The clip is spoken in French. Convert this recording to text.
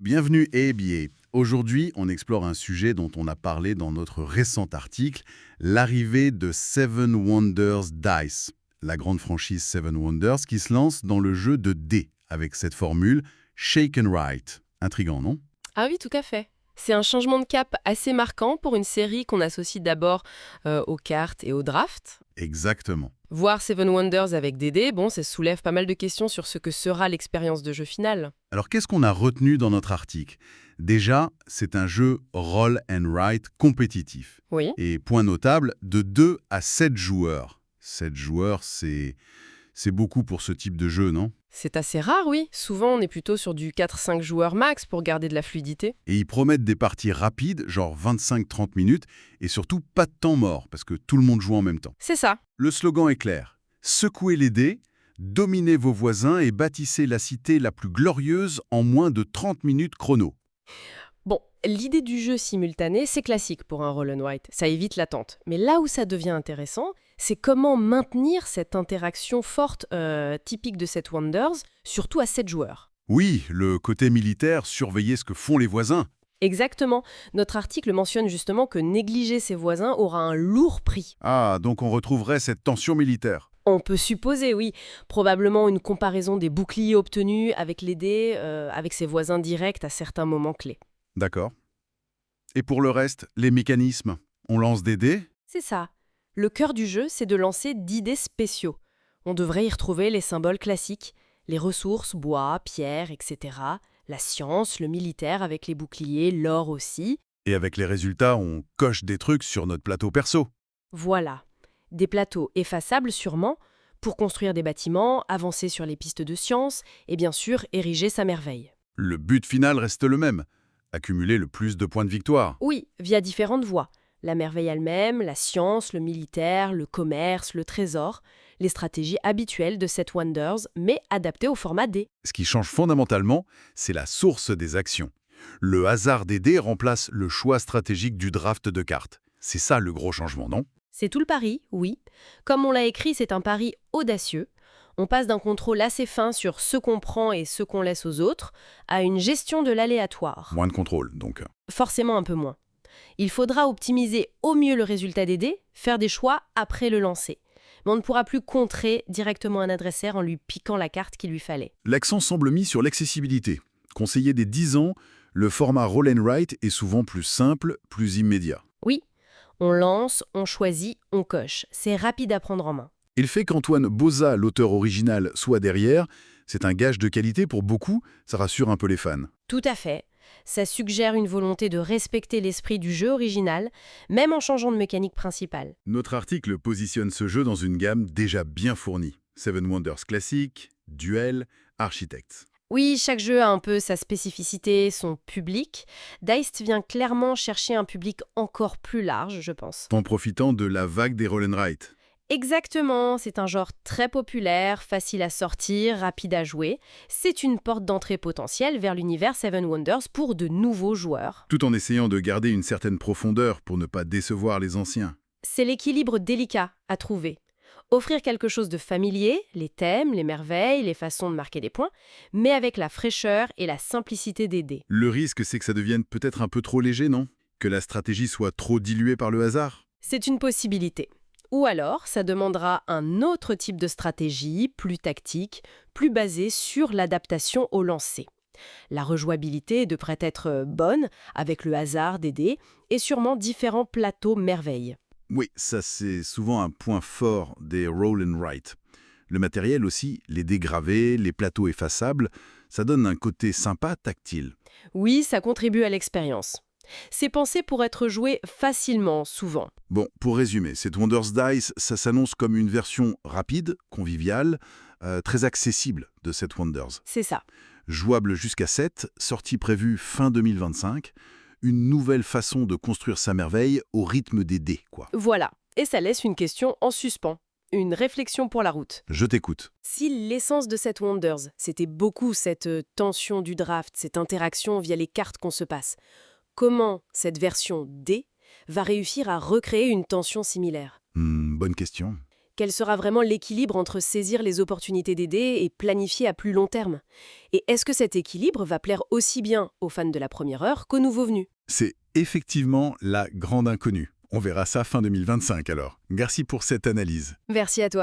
Bienvenue et billet. Aujourd'hui, on explore un sujet dont on a parlé dans notre récent article, l'arrivée de Seven Wonders Dice, la grande franchise Seven Wonders qui se lance dans le jeu de dés avec cette formule Shake and Write. Intriguant, non? Ah oui, tout à fait. C'est un changement de cap assez marquant pour une série qu'on associe d'abord aux cartes et aux drafts. Exactement. Voir Seven Wonders avec des dés, ça soulève pas mal de questions sur ce que sera l'expérience de jeu finale. Alors qu'est-ce qu'on a retenu dans notre article? Déjà, c'est un jeu roll and write compétitif. Oui, Et point notable, de 2 à 7 joueurs. 7 joueurs, c'est beaucoup pour ce type de jeu, non? c'est assez rare, oui. Souvent, on est plutôt sur du 4-5 joueurs max pour garder de la fluidité. Et ils promettent des parties rapides, genre 25-30 minutes, et surtout pas de temps mort, parce que tout le monde joue en même temps. C'est ça. Le slogan est clair. Secouez les dés, dominez vos voisins et bâtissez la cité la plus glorieuse en moins de 30 minutes chrono. Bon, l'idée du jeu simultané, c'est classique pour un roll and write. Ça évite l'attente. Mais là où ça devient intéressant, c'est comment maintenir cette interaction forte typique de Set Wonders, surtout à 7 joueurs. Oui, le côté militaire, surveiller ce que font les voisins. Exactement. Notre article mentionne justement que négliger ses voisins aura un lourd prix. Ah, donc on retrouverait cette tension militaire. On peut supposer, oui, probablement une comparaison des boucliers obtenus avec les dés, avec ses voisins directs à certains moments clés. D'accord. Et pour le reste, les mécanismes. On lance des dés. C'est ça. Le cœur du jeu, c'est de lancer 10 dés spéciaux. On devrait y retrouver les symboles classiques, les ressources, bois, pierre, etc., la science, le militaire avec les boucliers, l'or aussi. Et avec les résultats, on coche des trucs sur notre plateau perso. Voilà. Des plateaux effaçables sûrement, pour construire des bâtiments, avancer sur les pistes de science et bien sûr ériger sa merveille. Le but final reste le même. Accumuler le plus de points de victoire. Oui, via différentes voies. La merveille elle-même, la science, le militaire, le commerce, le trésor, les stratégies habituelles de Set Wonders, mais adaptées au format D. Ce qui change fondamentalement, c'est la source des actions. Le hasard des dés remplace le choix stratégique du draft de cartes. C'est ça le gros changement, non? C'est tout le pari, oui. Comme on l'a écrit, c'est un pari audacieux. On passe d'un contrôle assez fin sur ce qu'on prend et ce qu'on laisse aux autres, à une gestion de l'aléatoire. Moins de contrôle, donc. Forcément un peu moins. Il faudra optimiser au mieux le résultat des dés, faire des choix après le lancer. Mais on ne pourra plus contrer directement un adversaire en lui piquant la carte qu'il lui fallait. L'accent semble mis sur l'accessibilité. Conseillé des 10 ans, le format roll and write est souvent plus simple, plus immédiat. Oui, on lance, on choisit, on coche. C'est rapide à prendre en main. Et le fait qu'Antoine Boza, l'auteur original, soit derrière, c'est un gage de qualité pour beaucoup, ça rassure un peu les fans. Tout à fait. Ça suggère une volonté de respecter l'esprit du jeu original, même en changeant de mécanique principale. Notre article positionne ce jeu dans une gamme déjà bien fournie. Seven Wonders classique, Duel, Architects. Oui, chaque jeu a un peu sa spécificité, son public. Dice vient clairement chercher un public encore plus large, je pense. En profitant de la vague des roll and write. Exactement, c'est un genre très populaire, facile à sortir, rapide à jouer. C'est une porte d'entrée potentielle vers l'univers Seven Wonders pour de nouveaux joueurs. Tout en essayant de garder une certaine profondeur pour ne pas décevoir les anciens. C'est l'équilibre délicat à trouver. Offrir quelque chose de familier, les thèmes, les merveilles, les façons de marquer des points, mais avec la fraîcheur et la simplicité des dés. Le risque, c'est que ça devienne peut-être un peu trop léger, non? Que la stratégie soit trop diluée par le hasard? C'est une possibilité. Ou alors, ça demandera un autre type de stratégie, plus tactique, plus basée sur l'adaptation au lancer. La rejouabilité devrait être bonne, avec le hasard des dés, et sûrement différents plateaux merveilles. Oui, ça c'est souvent un point fort des roll and write. Le matériel aussi, les dés gravés, les plateaux effaçables, ça donne un côté sympa, tactile. Oui, ça contribue à l'expérience. C'est pensé pour être joué facilement, souvent. Bon, pour résumer, cette Wonders Dice, ça s'annonce comme une version rapide, conviviale, très accessible de cette Wonders. C'est ça. Jouable jusqu'à 7, sortie prévue fin 2025, une nouvelle façon de construire sa merveille au rythme des dés, quoi. Voilà. Et ça laisse une question en suspens. Une réflexion pour la route. Je t'écoute. Si l'essence de cette Wonders, c'était beaucoup cette tension du draft, cette interaction via les cartes qu'on se passe, comment cette version D va réussir à recréer une tension similaire? Bonne question. Quel sera vraiment l'équilibre entre saisir les opportunités des dés et planifier à plus long terme? Et est-ce que cet équilibre va plaire aussi bien aux fans de la première heure qu'aux nouveaux venus? C'est effectivement la grande inconnue. On verra ça fin 2025 alors. Merci pour cette analyse. Merci à toi.